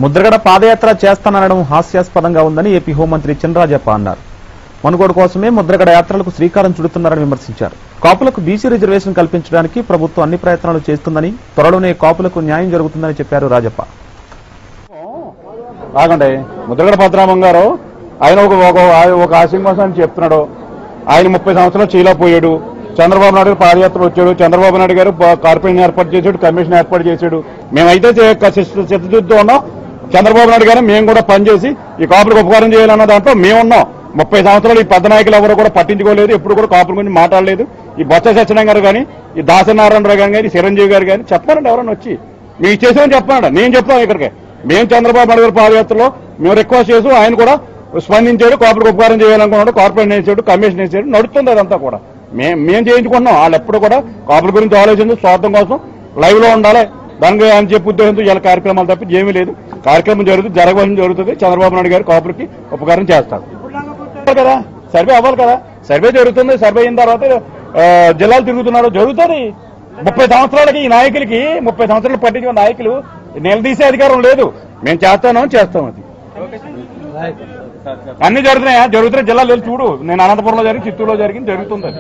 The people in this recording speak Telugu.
ముద్రగడ పాదయాత్ర చేస్తాననడం హాస్యాస్పదంగా ఉందని ఏపీ హోంమంత్రి చినరాజప్ప అన్నారు. మనుగోడు కోసమే ముద్రగడ యాత్రలకు శ్రీకారం చుడుతున్నారని విమర్శించారు. కాపులకు బీసీ రిజర్వేషన్ కల్పించడానికి ప్రభుత్వం అన్ని ప్రయత్నాలు చేస్తుందని, త్వరలోనే కాపులకు న్యాయం జరుగుతుందని చెప్పారు రాజప్ప. కాకండి ముద్రగడ పద్మనాభం గారు ఆయన ఒక ఆశయం కోసం చెప్తున్నాడు. ఆయన 30 సంవత్సరాలు చీలపోయాడు. చంద్రబాబు నాయుడు గారు పాదయాత్ర వచ్చాడు. చంద్రబాబు నాయుడు గారు కార్పొరేషన్ ఏర్పాటు చేశాడు, కమిషన్ ఏర్పాటు చేశాడు. మేమైతే చిత్తశుద్ధితో ఉన్నాం. చంద్రబాబు నాయుడు గారు మేము కూడా పనిచేసి ఈ కాపులకు ఉపకారం చేయాలన్న దాంట్లో మేమున్నాం. 30 సంవత్సరాలు ఈ పెద్ద నాయకులు ఎవరు కూడా పట్టించుకోలేదు, ఎప్పుడు కూడా కాపుల గురించి మాట్లాడలేదు. ఈ బొత్స సత్యనారాయణ గారు కానీ, ఈ దాసనారాయణరావు గారు కానీ, చిరంజీవి గారు కానీ చెప్పారండి. ఎవరన్నా వచ్చి మీకు చేసామని చెప్పానండి. నేను చెప్తాను ఇక్కడికి. మేము చంద్రబాబు నాయుడు గారి పాదయాత్రలో మేము రిక్వెస్ట్ చేసి ఆయన కూడా స్పందించాడు. కాపులకు ఉపకారం చేయాలనుకున్నాడు, కార్పొరేషన్ వేసాడు, కమిషన్ వేసాడు, నడుస్తుంది అదంతా కూడా. మేము చేయించుకుంటున్నాం. వాళ్ళు ఎప్పుడు కూడా కాపుల గురించి ఆలోచించి స్వార్థం కోసం లైవ్ లో ఉండాలి దానికి అని చెప్పి ఉద్దేశంతో ఇలా కార్యక్రమాలు తప్పి ఏమీ లేదు. కార్యక్రమం జరగవలసిన జరుగుతుంది. చంద్రబాబు నాయుడు గారు కాపులకి ఉపకారం చేస్తారు కదా. సర్వే అవ్వాలి కదా. సర్వే జరుగుతుంది. సర్వే అయిన తర్వాత జిల్లాలు తిరుగుతున్నారు, జరుగుతుంది. 30 సంవత్సరాలకి ఈ నాయకులకి 30 సంవత్సరాలు పట్టించిన నాయకులు నిలదీసే అధికారం లేదు. మేము చేస్తాం అది. అన్ని జరుగుతున్నాయి జిల్లాలు వెళ్ళి చూడు. నేను అనంతపురంలో జరిగింది, చిత్తూరులో జరిగింది, జరుగుతుంది.